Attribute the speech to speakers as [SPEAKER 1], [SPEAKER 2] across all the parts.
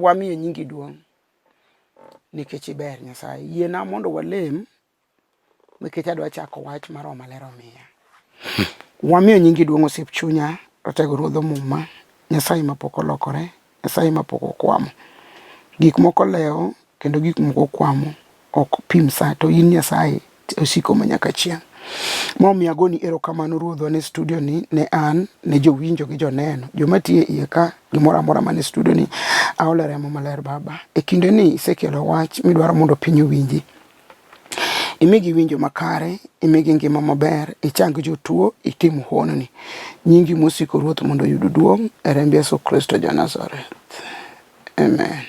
[SPEAKER 1] wamiyo nyingi duong' nikech iber Nyasaye. Yiena mondo walem nikech adwa chako wach mar MALER omiya. Wamiyo nyingi duong' osip chunya, Ratego Ruodh Muma, Nyasaye mapok olokore, Nyasaye mapok okwamo. Gik moko leo kendo gik moko kwamo ok pim sa, to in Nyasaye osiko manyaka chieng'. Momiyo agoni erokamano Ruodhwa ne studio ni, ne an, ne jowinjo gi joneno, joma tiyo iye ka, gimoro amora mane studio ni, aolo remo maler Baba. E kinde ni isekelo wach midwaro mondo piny owinji. Imigi winjo makare, imigi ngima maber, ichang jotuo, itim hononi. Nyingi mosiko Ruoth mondo yud duong' e remb Yesu Kristo ja Nazareth. Amen.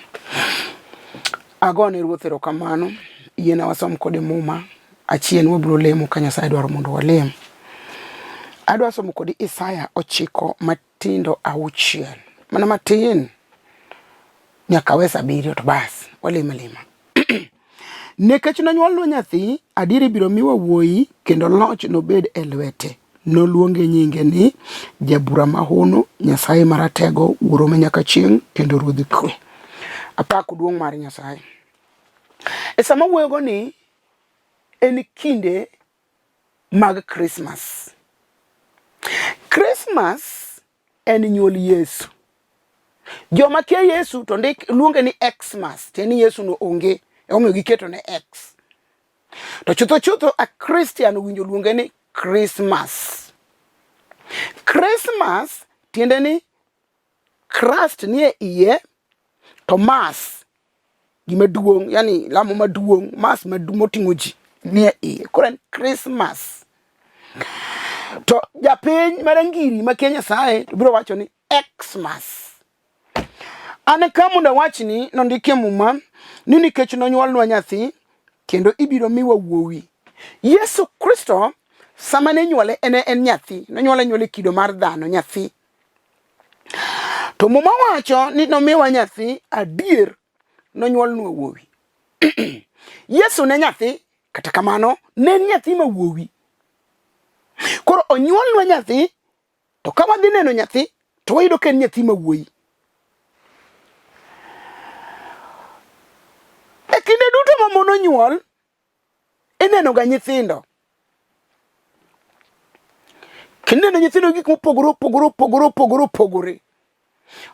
[SPEAKER 1] Agone Ruoth erokamano, yiena wasom kode muma, achien wabiro lemo ka Nyasaye dwaro mondo walem. Adwa somo kodi Isaya 9 matindo 6. Mana matin. Nyaka we 7 to bas, walima lima. Nikech nonywolnwa nyathi, adier ibiro miyowa wuowi, kendo loch nobed e lwete. Noluonge nyinge ni Jabura Mahono, Nyasaye Maratego, Wuoro nyaka chieng, kendo Ruodh Kue. Apako duong' mar Nyasaye. E sama wuoyogo ni en kinde mag Christmas. Christmas en nyuol Yesu. Joma kia Yesu to ndik luonge ni Xmas, teni Yesu no onge, omiyo giketo ne X. To chutho a Christian winjo luonge ni Christmas. Christmas tiende ni Christ nie iye, to Mass gima duong', yani lamo maduong', Mass moting'o ji nie iye. Koro en Christmas. To japiny marangiri ma kia Nyasaye to biro wacho ni Xmas. Ane kamonda wachni nondikie muma ni nikech nonywolnwa nyathi kendo ibiro miwa wuowi. Yesu Kristo sama ne nyuole en nyathi, nonyuole kido mar dhano, nyathi. To muma wacho ni nomiwa nyathi, adier nonyuolnwa wuowi. Yesu ne nyathi, kata kamano ne nyathi ma wuowi. Koro onyuolnwa nyathi, to ka wadhi neno nyathi to wayudo ka en nyathi ma wuowi. E kinde duto ma mon onyuol, ineno ga nyithindo. Kinde no nyithindo gik mopogore.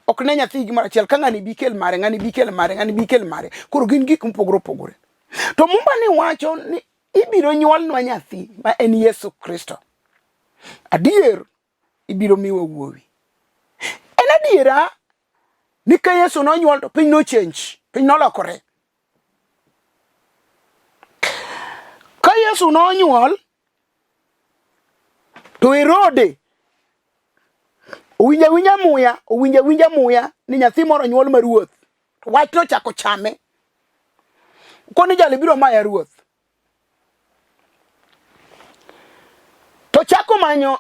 [SPEAKER 1] Ok ne nyathi gimoro achiel, ka ng'ani bikel mare, ng'ani bikel mare. Koro gin gik mopogore. To Mumba ni wacho ni ibiro nyuolnwa nyathi ma en Yesu Kristo. Adier ibiro miwa wuowi. En adiera ni ka Yesu nonyuol to piny no change, piny nolokore. Ka Yesu nonyuol to Herode owinja muya ni nyathi moro nyuol ma ruoth. Wach no chako chame. Koni jale biro maya ruoth. To chako manyo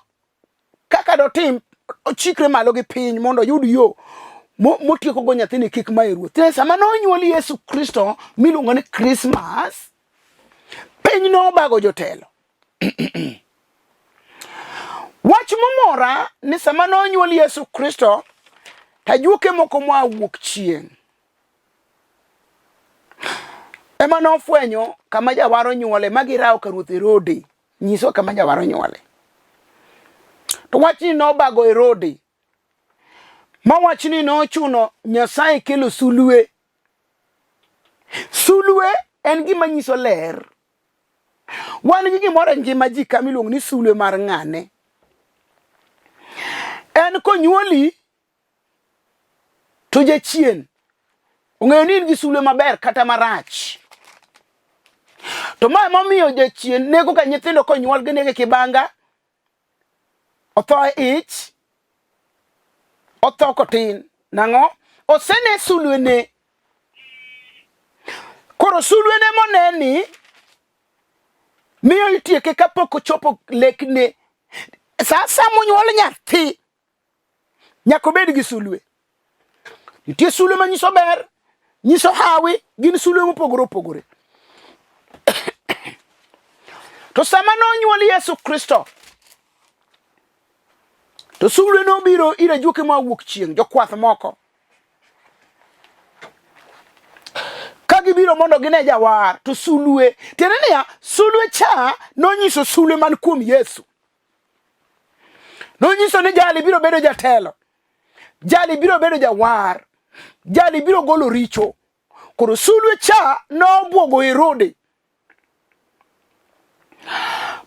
[SPEAKER 1] kaka dotim ochikre malo gi piny mondo yud yo motieko go nyathini kik maya ruoth. Sama nonyuol Yesu Kristo miluongo ni Christmas, piny no bago jotelo. Wach momora ni sama nonyuol Yesu Kristo, tajuoke moko moa wuok chieng' ema nofwenyo kama jawaro nyuole, magirawo ka ruoth Herode nyiso kama jawaro nyuole. To wachni nobago Herode, ma wachni nochuno Nyasaye kelo sulwe. Sulwe en gima nyiso ler. Wan gi gimoro ngima ji kamiluongo ni sulwe mar ng'ane. En konyuoli to jachien ong'eyo ni in gi sulwe maber kata marach. To ma momiyo jachien nego ka nyithindo konyuol gi nege kibanga, otho ich, otho kotin. Nang'o? Osene sulwe ne. Koro sulwe ne moneni miyo itieke kapok ochopo lekne. Sasa monyuol nyathi nyaka obed gi sulwe. Nitie sulwe manyiso ber, nyiso hawi, gin sulwe mopogore. To sama nonyuol Yesu Kristo, to sulwe no biro ira juoke ma wuok chieng', jokwath moko. ka gibiro mondo gine jawar to sulwe tiende niya sulwe cha nonyiso sulwe man kuom Yesu. Nonyiso ni jali biro bedo jatelo, jali biro bedo jawar, jali biro golo richo. Koro sulwe cha nobwogo Herode.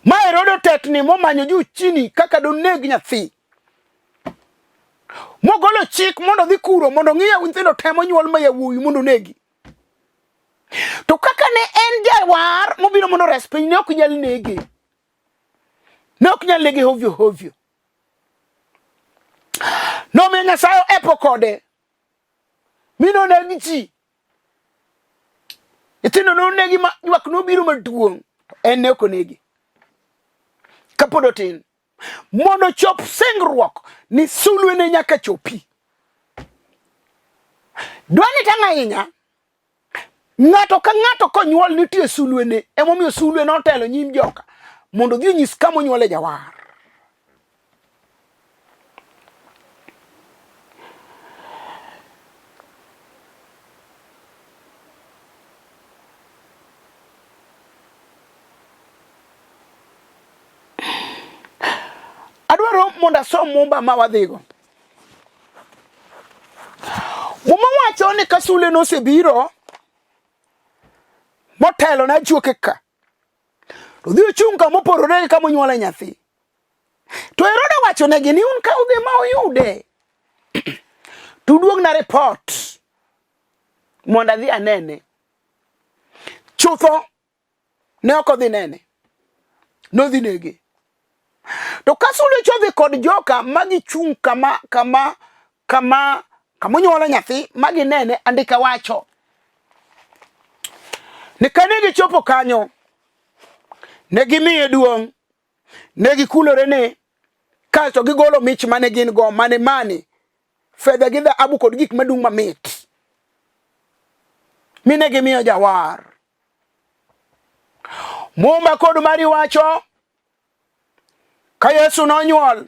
[SPEAKER 1] Ma Herode tetni momanyo juu chini kaka doneg nyathi. Mogolo chik mondo dhi kuro mondo ng'iya nyithindo temo nyuol ma yawuowi mondo negi. To kaka ne en jawar mobiro mondo res piny ne ok nyal nege. Ne ok nyal nege hovyo hovyo. Nomiyo Nyasaye epo kode. Mino negi chi. Nyithindo nonegi ma ywak nobiro maduong'. En ne ok onegi. Kapod otin. Mondo chop singruok ni sulwe ne nyaka chopi. Dwani tanga inya. Ng'ato ka ng'ato konyuol nitie sulwe ne. Emomiyo sulwe notelo nyim joka. Mondo dhi nyis kama onyuole jawar. Adwaro mondo asom mumba ma wadhigo. Muma wacho ni ka sulwe nosebiro motelo na juoke ka. To dhi ochung' kama oporore kama onyuole nyathi. To Herode wacho negi ni un ka udhi ma oyude. Tuduog na report mondo adhi anene. Chutho ne ok odhi nene. Nodhi nege. To ka sulwe chodhi kod joka magi chung' kama onyuole nyathi magi nene andika wacho. Ni kane gichopo kanyo ne gimiye duong', ne gikulore ne kasto gigolo mich mane gin go mane fedha gi dhahabu kod gik madung' mamit. Mine gimiyo jawar. Mumba kod mari wacho ka Yesu nonyuol,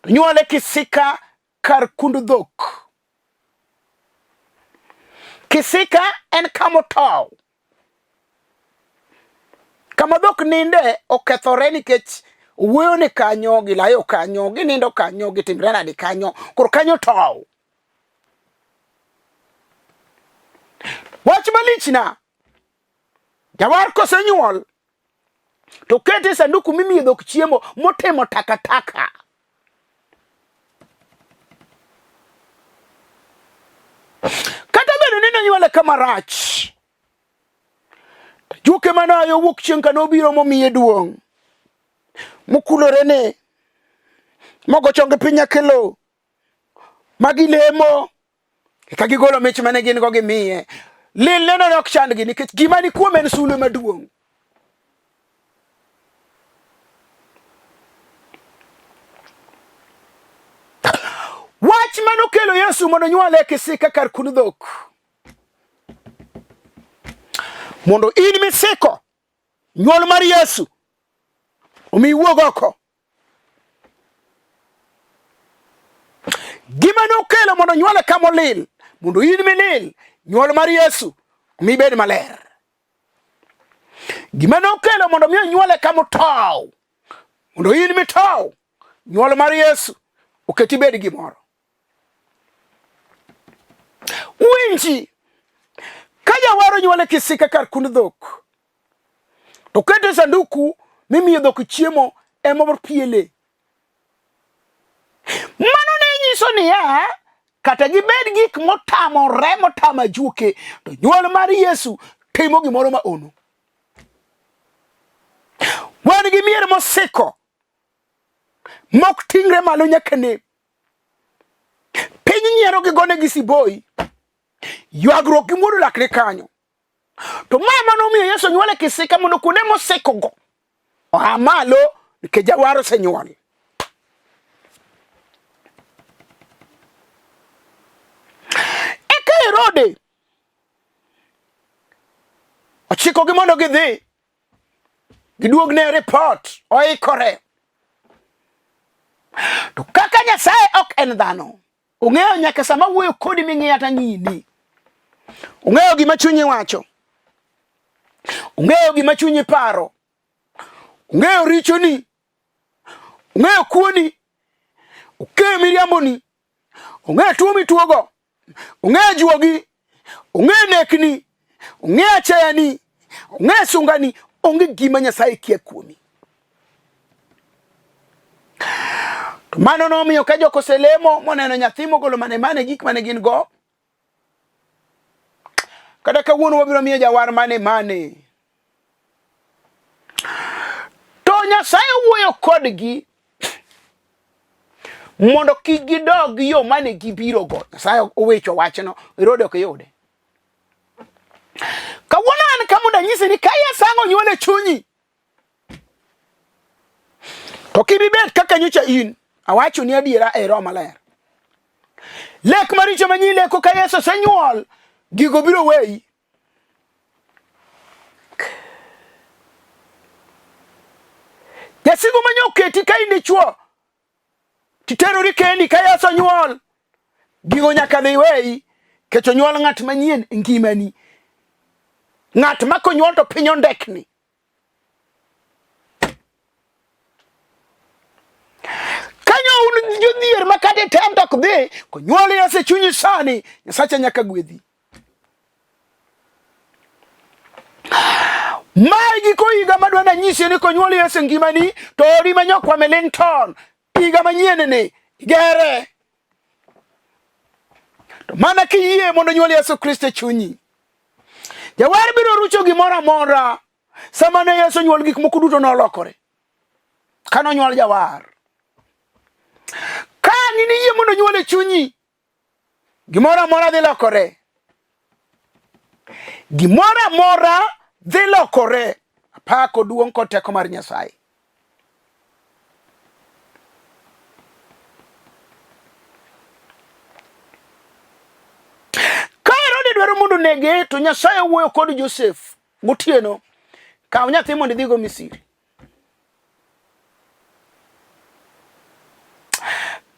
[SPEAKER 1] nyuole kisika kar kund dhok. Kisika en kama otow. Kama dhok ninde okethore nikech wuoyo ni kanyo, gilayo kanyo, ginindo kanyo, gitimre nade kanyo, koro kanyo tow. Wach malichna, jawar kosenyuol, to kete sanduku mimiyo dhok chiemo motimo takataka. Kata bedo ni nonyuole kama rach. Juke manayo wuok chieng' ka nobiro momiye duong'. Mukulore ne. Mogo chonge pinya kelo. Magilemo. Ka gigolo mich mane gin go gimiye. Lil neno ne ok chandgi nikech gima ni kuom en sulwe maduong'. Wach manokelo Yesu mondo nyuole kisika kar kund dhok. Mondo in misiko nyuol mar Yesu omi wuog oko. Gima nokelo mondo nyuole kama olil, mondo in milil nyuol mar Yesu omi bed maler. Gima nokelo mondo miyo nyuole kama otow, mondo in mitow nyuol mar Yesu oketi bed gimoro. Winji ka jawaro nyuole kisika kar kund dhok, to kete sanduku mimiyo dhok chiemo ema piele. Mano ne nyiso niya kata gibed gik motama juke, to nyuol mar Yesu timo gimoro ma ono. Wan gi mier mosiko mok tingre malo nyaka ne. Piny nyiero gi gone gi siboi. Yuagruok gi muodo lakre kanyo. To mama nomiyo Yesu nyuole kisika mondo kuonde mosiko go oa malo nikech jawar osenyuol. Eka Herode ochiko gi mondo gidhi giduog ne report oikore. To kaka Nyasaye ok en dhano, ong'eyo nyaka sama wuoyo kodi ming'iya ta ng'ini. ung'eyo gima chunyi wacho, ung'eyo gima chunyi paro, ung'eyo richoni, ung'eyo kuoni, ung'eyo miriamboni, ung'eyo tuo mituogo, ung'eyo juogi, ung'eyo nekni, ung'eyo achayani, ung'eyo sungani. Onge gima Nyasaye kia kuomi. To mano nomiyo ka jok oselemo moneno nyathi mogolo mane gik mane gin go, kada kawuono wabiro miyo jawar mane. To Nyasaye wuoyo kodgi mondo kik gidog yo mane gibiro go. Nyasaye owecho wachno, Herode ok yude. Kawuono an kamoda nyisi ni ka yasango nyuol e chunyi, to kibibet kaka nyocha in, awacho ni adiera e Roho Maler. Lek maricho manyi leko ka Yesu senyuol, gigo biro weyi. Jasigu manyo oketi ka in dichuo, titerori kendi ka Yesu nyuol, gigo nyaka dhi weyi, kecho nyuol ng'at manyien ngimani. Ng'at ma konyuol to piny ondekni. Kanyo un jodhier makate tem tok dhi, konyuol Yesu chunyi sani, Nyasache nyaka gwedhi. Mai giko higa madwana nyisi ni konyuol Yesu ngimani, to ori manyokwa Melington, higa manyien ni, gere. To mana kiyie mondo nyuol Yesu Kristo chunyi. Jawar biro rucho gimoro amora sama ne Yesu nyuol, gik moko duto nolokore. Kano nyuol jawar. Ka nini yie mondo nyuol e chunyi, gimoro amora dhi lokore. Gimoro amora dhi lokore. Apako duong' kod teko mar Nyasaye. Dwaro mondo nege, to Nyasaye wuoyo kod Joseph gotieno, kaw nyathi mondo idhigo Misri.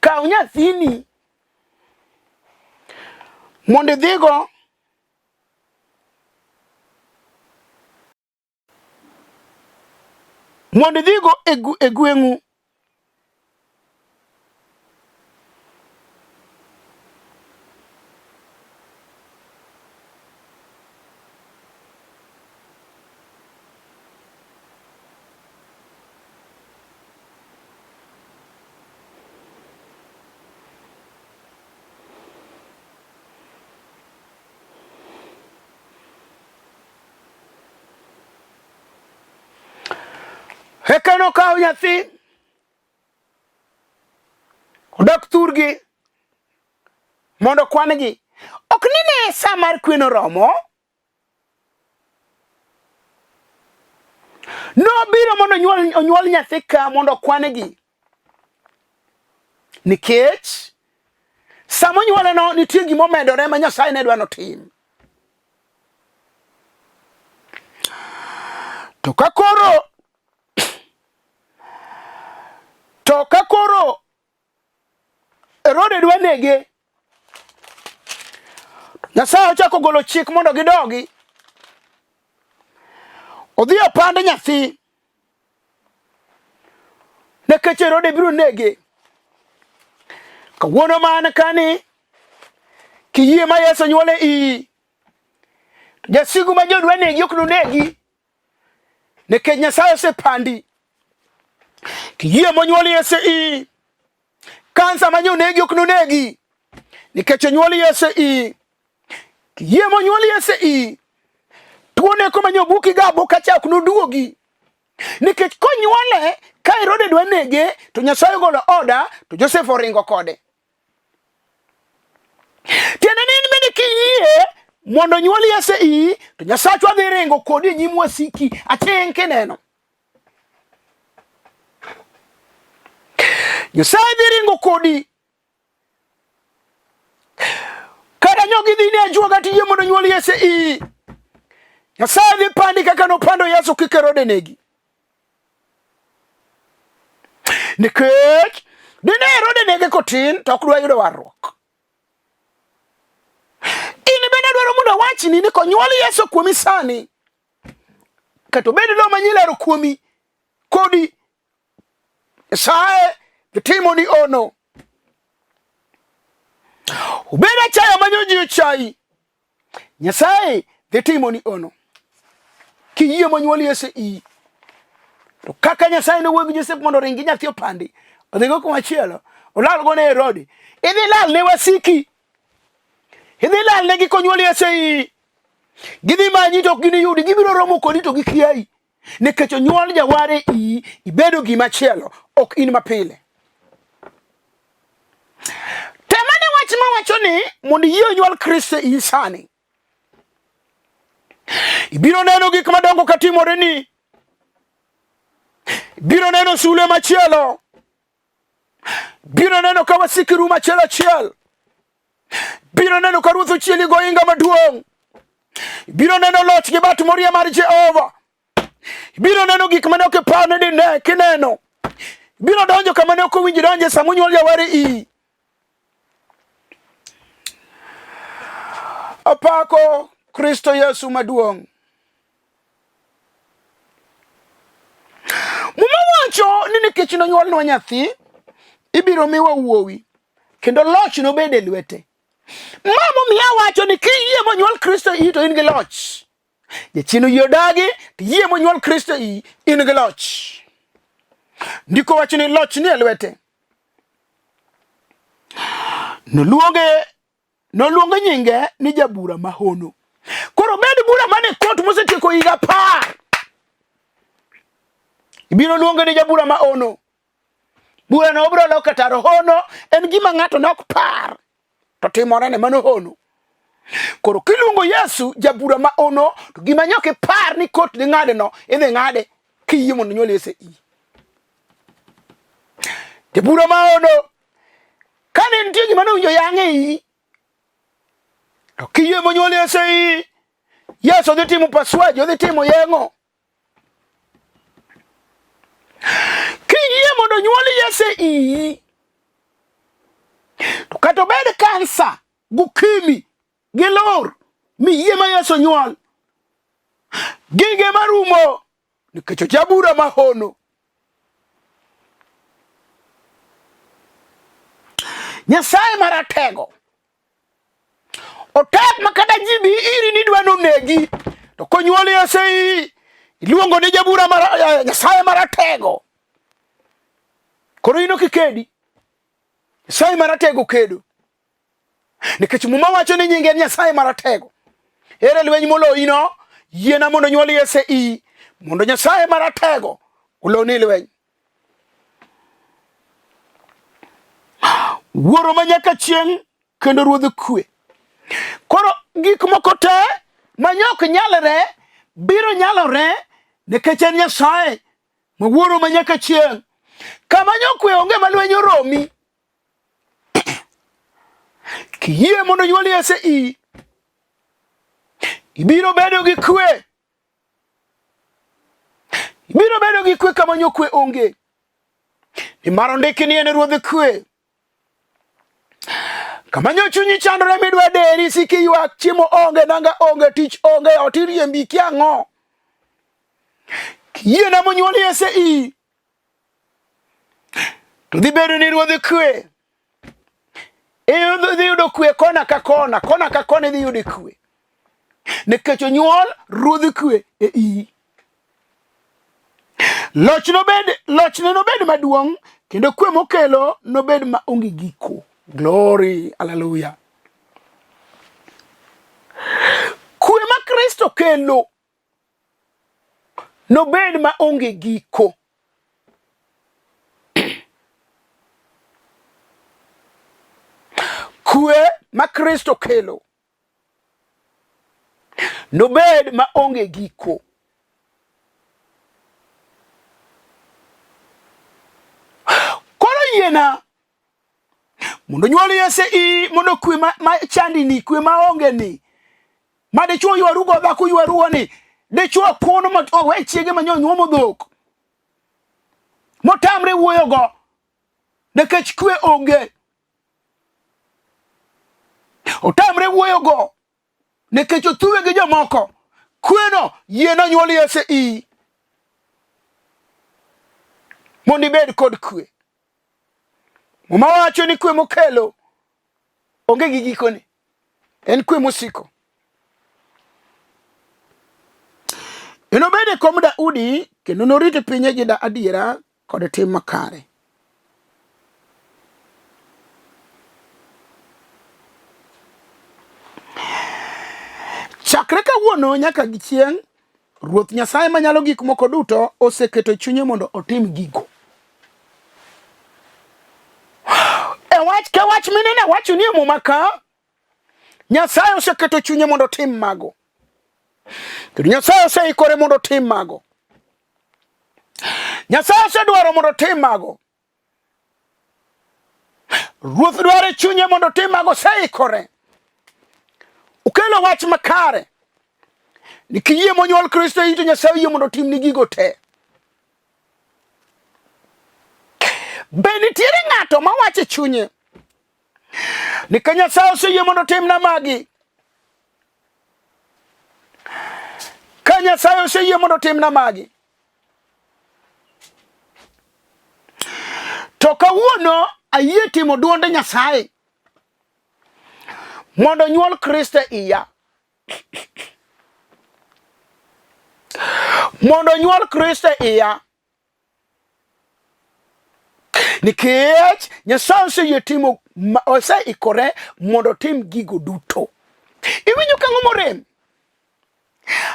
[SPEAKER 1] Kaw nyathini mondo idhigo e gweng'u. Hekano kaw nyathi, odok thurgi, mondo kwangi. Ok nine sa mar kweno romo. Nobiro mondo onyuol nyathi ka mondo kwangi. Nikech sama onyuole no nitie gima omedore ma Nyasaye ne dwa notim. To kakoro Herode dwa nege, Nyasaye ochako golo chik mondo gidogi. Odhi opande nyathi, nekech Herode biro nege. Kawuono man kani, kiyie ma Yesu nyuole iyi, jasigu ma jodwa negi ok nonegi, nekech Nyasaye osepandi. Kiyie monyuol Yesu iyi, kansa ma jonegi ok nonegi, nikech onyuol Yesu iyi. Kiyie monyuol Yesu iyi, tuone ko manyo buki ga boka cha ok noduogi, nikech konyuole ka Herode dwa nege, to Nyasaye golo oda, to Joseph oringo kode. Tiende ni in bende kiyie mondo nyuol Yesu iyi, to Nyasachwa dhi ringo kodi e nyim wasiki aching kineno. Nyasaye dhi ringo kodi. Kada nyogi dhi ne ajuoga tiyie mondo nyuol Yesu iyi, Nyasaye dhi pandi kaka nopando Yesu kik Herode negi. Nikech dine Herode nege kotin to ok dwa yudo warruok. In bende dwaro mondo wachni ni konyuol Yesu kuomi sani kato bed lo manyilero kuomi kodi Nyasaye timo ni ono ubeda chaya manyoji chai Nyasaye timo ni ono kiyie monyuol Yesu i to kaka Nyasaye no weg Joseph mondo ringi nyathi opandi odhigo kuma chielo olal go ne Herode idhi lal ne wasiki idhi lal ne gikonyuol Yesu i gidhi manyi to gini yudi gibiro romo kodi to gikiai nikech onyuol jaware i ibedo gima chielo ok in mapile temane wach ma wacho ni mondo yie onyuol Kristo i sani ibiro neno gik madongo katimore ni biro neno sule machielo biro neno ka wasikiru machielo chiel biro neno ka ruodh chieli go inga maduong biro neno loch gi bat morie mar Jehova biro neno gik mane ok ipane dine kineno biro donjo kama ne ok owinji donje sama onyuol jaware i apako Kristo Yesu maduong muma wacho ni nikech nonyuolnwa nyathi ibiro miwa wuowi kendo loch nobed e lwete mamo miya wacho ni kiyie monyuol Kristo i to in gi loch jachien yodagi to yie monyuol Kristo i in gi loch ndiko wacho ni loch ni e lwete noluonge nyinge ni Jabura Mahono koro bed bura mane kot mosetieko higa 10 ibiro luonge ni Jabura Mahono bura no obro loka taro hono en gima ng'ato nok par to timore ne mano hono koro kiluongo Yesu Jabura Mahono to gima nyoke par ni kot ni ng'ade no idhi ng'ade kiyie mondo nyuol Yesu i Jabura Mahono kane nitie gima nowinjo yang'e i to kiyie monyuol Yesu i Yesu dhi timo paswaji dhi timo yeng'o kiyie mondo nyuol Yesu i to kato bed kansa gukimi gilor mi yie ma Yesu nyuol gige marumo nikech Jabura Mahono Nyasaye Maratego otek makata jibi iri ni dwano negi to konyuol Yesu i iluongo ni Jabura Nyasaye Maratego koro ino kikedi Nyasaye Maratego kedo nikech muma wacho ni nyinge Nyasaye Maratego ere lweny molo ino yiena mondo nyuol Yesu i mondo Nyasaye Maratego uloni lweny Wuoro ma nyaka chieng kendo Ruodh Kue koro gik moko te manyok nyalre biro nyalore nikech en Nyasaye ma Wuoro ma nyaka chieng kama nyokwe onge malweny oromi kiyie mondo nyuol Yesu i ibiro bedo gi kwe kama nyokwe onge nimar ondiki ni en Ruodh Kue kama nyochunyi chandore midwa deri siki ywak chiemo onge nanga onge tich onge otiriembi kiang'o kiyie na monyuol Yesu i to dhi bedo ni Ruodh Kue dhi yudo kwe kona ka kona dhi yudo kwe nikech onyuol Ruodh Kue e i loch nobed maduong kendo kwe mokelo nobed ma onge giko glory hallelujah kwe ma Kristo kelo nobed ma onge giko kwe ma Kristo kelo nobed ma onge giko koro yiena mondo nyuol Yesu i mondo kwe ma chandi ni kwe ma onge ni ma dichuo ywarugo dhako ywaruo ni dichuo pono ma owe chiege ma nyonyuomo dhok motamre wuoyo go nikech kwe onge otamre wuoyo go nikech othuwe gi jomoko. Kweno yiena nyuol Yesu i mondo ibed kod kwe. Muma wacho ni kwe mokelo onge gi gikone, en kwe mosiko. Enobede kom Daudi kendo norito pinye gi adiera kod tim makare. Chakre kawuono nyaka gi chieng', Ruoth Nyasaye manyalo gik moko duto oseketo chunye mondo otim gigo. Wach minene wacho ni muma ka, Nyasaye oseketo chunye mondo otim mago. Kendo Nyasaye oseikore mondo otim mago. Nyasaye osedwaro mondo otim mago. Ruoth dwaro chunye mondo otim mago, oseikore. Ukelo wach makare. Nikiyie monyuol Kristo ito Nyasaye yie mondo otim ni gigo te. Be nitiere ng'ato ma wacho chunye ni ka Nyasaye oseyie mondo otim na magi, ka Nyasaye oseyie mondo otim na magi, to kawuono ayie timo duonde Nyasaye mondo nyuol Kristo iya, mondo nyuol Kristo iya, nikech Nyasaye oseyie timo, oseikore mondo tim gigo duto. Iwinjo ka ang'o morem?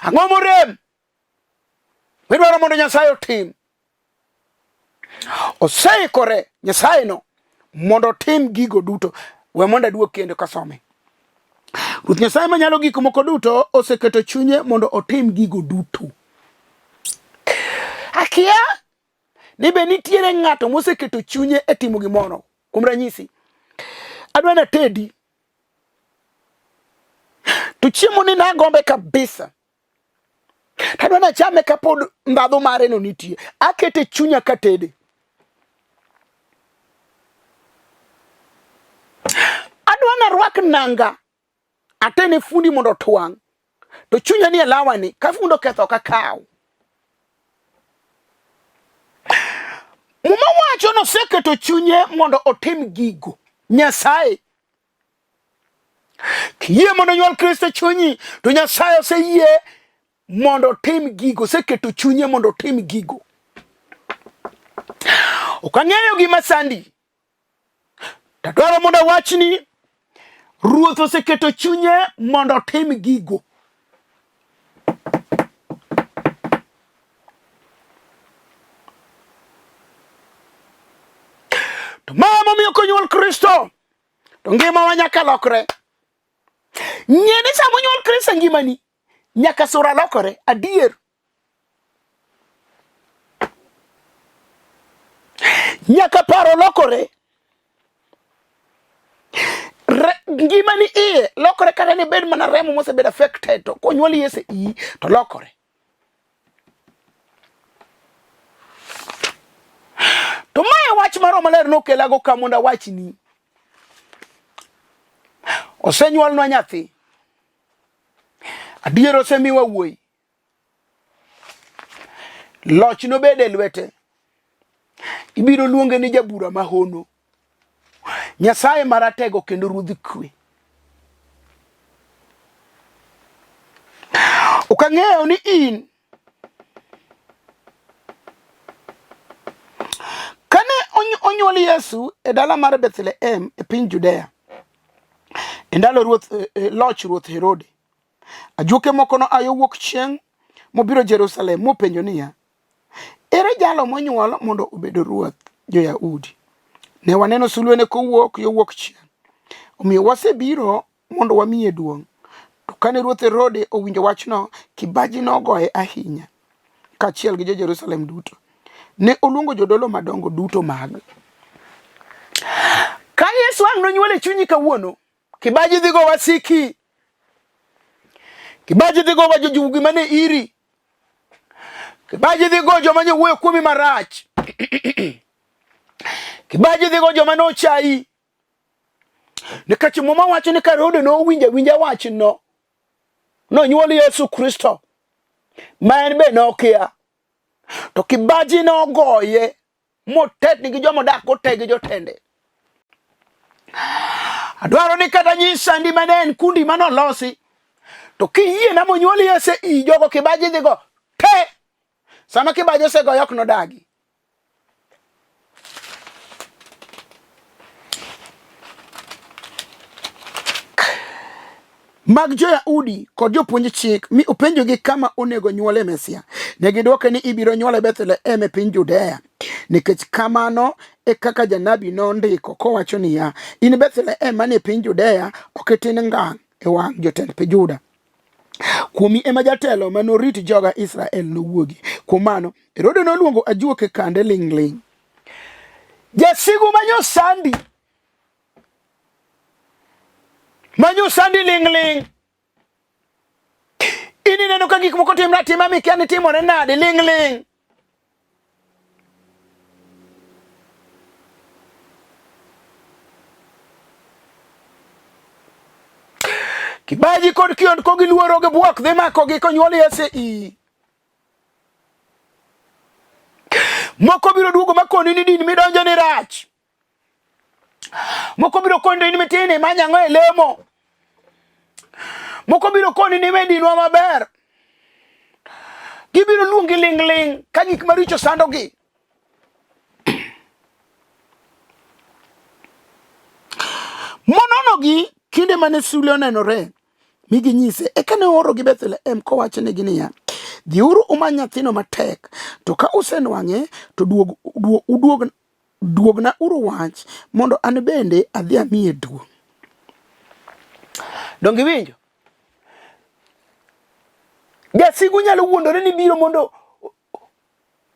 [SPEAKER 1] Ang'o morem midwaro mondo Nyasaye otim? Oseikore Nyasaye no mondo tim gigo duto. We mondo aduog kendo kasome. Ruoth Nyasaye manyalo gik moko duto oseketo chunye mondo otim gigo duto. Akia ni be nitiere ng'ato moseketo chunye e timo gimoro. Kuom ranyisi, adwa na tedi, to chiemo ni nagombe kabisa, adwa na chame kapod ndhadhu mare no nitie, akete chunya katede. Adwa na rwak nanga, atene fundi mondo twang', to chunya ni elawani ka fundo ketho kakao. Muma wacho no seketo chunye mondo otim gigo. Nyasaye kiyie mondo nyuol Kristo chunyi, to Nyasaye oseyie mondo otim gigo, seketo chunye mondo otim gigo. Ukang'eyo gima sandi, tadwaro mondo wachni Ruoth oseketo chunye mondo otim gigo. To mama miyo konyuol Kristo, to ngima wa nyaka lokre. Ng'eni sama onyuol Kristo ngimani nyaka sura lokore adier. Nyaka paro lokore. Ngimani iye lokore, kata ne bed mana remo mosebedo affected, to konyuol Yesu iyi to lokore. To mae wach mar MALER nokelago ka mondo awachni. Osenyuolnwa nyathi. Adier osemiwa wuowi. Loch nobed e lwete. Ibiro luonge ni Jabura Mahono, Nyasaye Maratego kendo Ruodh Kue. Ukang'eyo ni in kane onyuol Yesu e dala mar Bethlehem e piny Judea, e ndalo loch Ruoth Herode, ajuoke moko no ayo wuok chieng' mobiro Jerusalem mopenjo niya, ere jalo monyuol mondo obedo ruoth jo-Yahudi? Ne waneno sulwene kowuok yo wuok chieng', omiyo wasebiro mondo wamiye duong'. To kane Ruoth Herode owinjo wachno, kibaji nogoye ahinya, kaachiel gi jo-Jerusalem duto. Ne oluongo jodolo madongo duto mag. Ka Yesu ang' nonyuol e chunyi kawuono, kibaji dhigo wasiki, kibaji dhigo wa jojugi mane iri, kibaji dhigo joma ne wuoyo kuomi marach, kibaji dhigo joma nochai. Nikech muma wacho ni ka Herode no winja wach no, Nonyuol Yesu Kristo ma en be nokia, to kibaji nogoye motetni gi jomo dak kotegi jotende. Adwaro ni kata nyisa ndi manen kundi manolosi, to kiyie na monyuol Yesu i jogo kibaji dhigo te, sama kibaji osego yok nodagi. Mag Jo-Yahudi kod jopuonj chik mi openjogi kama onego nyuole Mesia. Negidwoke ni ibiro nyuole Bethlehem e piny Judea, nikech kamano e kaka janabi nondiko kowacho niya, in Bethlehem manie piny Judea ok itin ngang' e wang' jotend piny Juda. Kuomi ema jatelo manorit joga Israel nowuogi. Kuom mano Herode noluongo ajuoke kande ling'. Jasigu manyosandi ling'. Ini neno ka gik moko timre atima mikia ni timore nade ling'. Kibaji kod kiond ko giluoro gi buok dhi mako gi konyuol Yesu i. Moko biro duogo makoni ni din midonjo ni rach. Moko biro koni ni mitini manyango e lemo. Moko biro koni ni medinwa maber. Gibiro luongi ling' ka gik maricho sandogi. Mononogi kinde mane sulwe onenore mi ginyise, eka ne ooro gi Bethlehem kowachonegi niya, dhiuru umany nyathino matek, to ka usenwang'e to duogna uru wach mondo an bende adhi amiye duong'. Dongi winjo? Jasigu nyalo wuondore ni biro mondo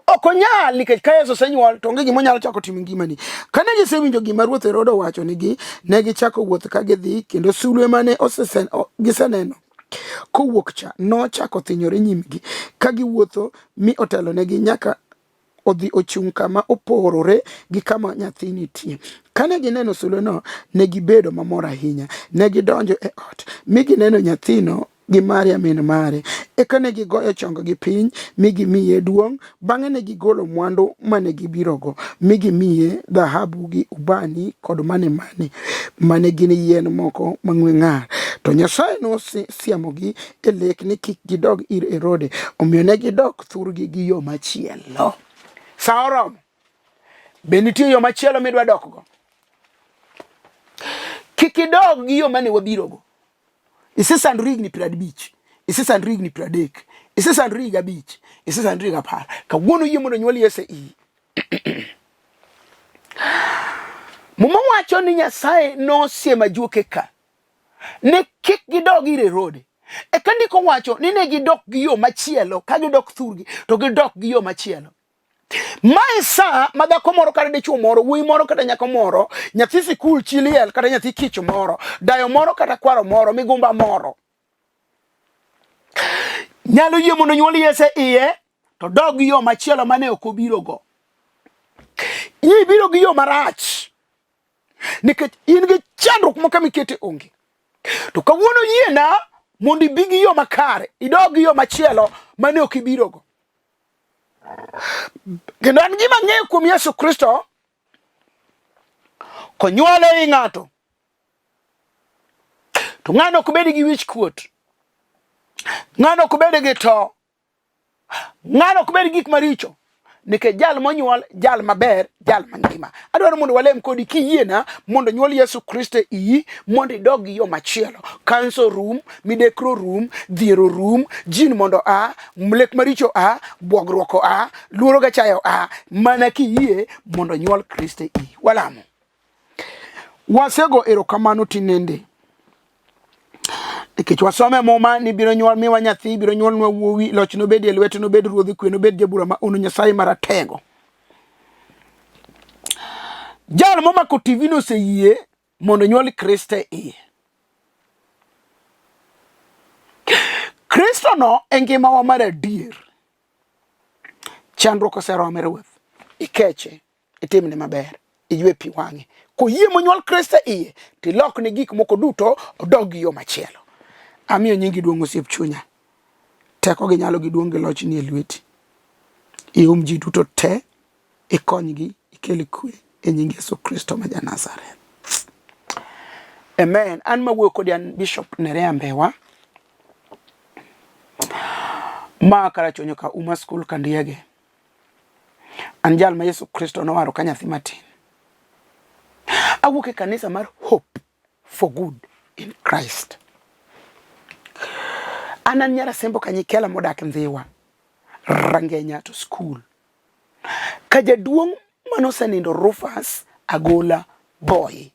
[SPEAKER 1] ok onyal, nikech ka Yesu osenyuol to onge gima onyalo chako timo ngimani. Kane gisewinjo gima Ruoth Herode owacho nigi, ne gichako wuoth ka gidhi, kendo sulwe mane giseneno kowuok cha nochako thinyore nyimgi ka giwuotho, mi otelonegi nyaka odhi ochung' kama oporore gi kama nyathi nitie. Kane gineno sulweno, ne gibedo mamor ahinya. Ne gidonjo e ot mi gineno nyathino gi Maria min mare. Eka ne gigoyo chonggi piny mi gimiye duong'. Bang'e ne gigolo mwandu mane gibirogo mi gimiye dhahabu gi ubani kod mane gin yien moko mang'we ng'ar. To Nyasaye nosiamogi e lek ni kik gidog ir Herode, omiyo ne gidok thurgi gi yo machielo. Sa oromo. Be nitie yo machielo midwa dokgo? Kik idog gi yo mane wabirogo. Isesandri higni 50, isesandri higni 30, isesandri higa 5, isesandri higa 10. Kawuono yie mondo nyuol Yesu i. Muma wacho ni Nyasaye nosiemo ajuoke ka ne kik gidog ir Herode. Eka ndiko wacho ni ne gidok gi yo machielo, ka gidok thurgi to gidok gi yo machielo. Mae sa madhako moro kata dichuo moro, wuoyi moro kata nyako moro, nyathi sikul chi liel kata nyathi kich moro, dayo moro kata kwaro moro, migumba moro, nyalo yie mondo nyuol Yesu iye to dog gi yo machielo mane ok obirogo. Ibiro gi yo marach, nikech in gi chandruok moko mikete onge. To kawuono yiena mondo ibi gi yo makare, idog gi yo machielo mane ok ibirogo. Kendo an gima ng'eyo kuom Yesu Kristo, konyuole i ng'ato to ng'ano ok bed gi wich kuot, ng'ano ok bed gi to, ng'ano ok bed gik maricho, nikech jal monyuol jal maber, jal mangima. Adwaro mondo walem kodi kiyiena mondo nyuol Yesu Kristo iyi, mondo idog gi yo machielo. Kanso rum, midekro rum, dhiero rum, jin mondo mlek maricho bwogruoko luoro gachayo mana kiyie mondo nyuol Kristo iyi. Walamo. Wasego erokamano tinende. Nikech wasome moma ni biro nyuol miwa nyathi, biro nyuolnwa wuowi, loch nobed e lwete, nobed Ruodh Kue, nobed Jabura Mahono, Nyasaye Maratego. Jal momako TV noseyie mondo nyuol Kristo iye. Kristo no e ngimawa mar adier. Chandruok oserome Ruoth. Ikeche, itimne maber, iywe pi wang'e. Koyie monyuol Kristo iye, tilok ne gik moko duto odog gi yo machielo. amiyo nyingi duong' osiep chunya. Teko gi nyalo gi duong' gi loch ni e lweti. Ium ji duto te, ikonygi, ikel kwe e nying Yesu Kristo ma Nazareth. Amen. An mawuoyo kodi an Bishop Nereah Mbewa. Ma karachonyo ka uma school kandiege. An jal ma Yesu Kristo nowaro ka nyathi matin. Awuok e kanisa mar Hope for Good in Christ. An nyara sembo kanyikela modak Ndhiwa. Rangenya to school. Ka jaduong' manosenindo Rufus Agola Boy.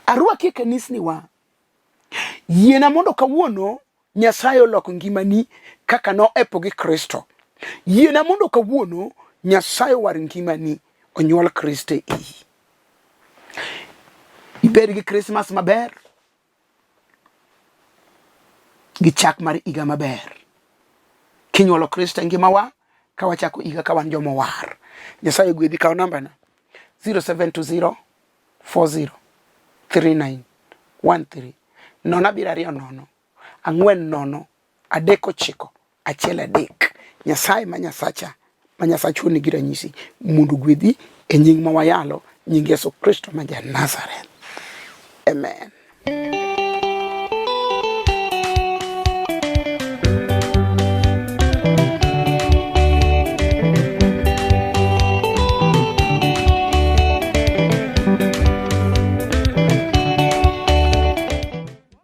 [SPEAKER 1] Arwaki e kanisni wa. Yiena mondo kawuono Nyasaye oloko ngimani kaka no epo gi Kristo. Yiena mondo kawuono Nyasaye war ngimani onyuol Kristo e iyi. Ibed gi Christmas maber. Gi chak mar iga maber. Kinyuolo Kristo e ngimawa ka wachako iga ka wan jomo war. Nyasaye gwedhi kaw namba na 0720 40 3913 nona birario nono ang'wen nono adeko chiko achiel adek. Nyasaye ma Nyasacha ma Nyasachu ni giranyisi mundu gwedhi e nying mawayalo nying Yesu Kristo ma Nazareth. Amen.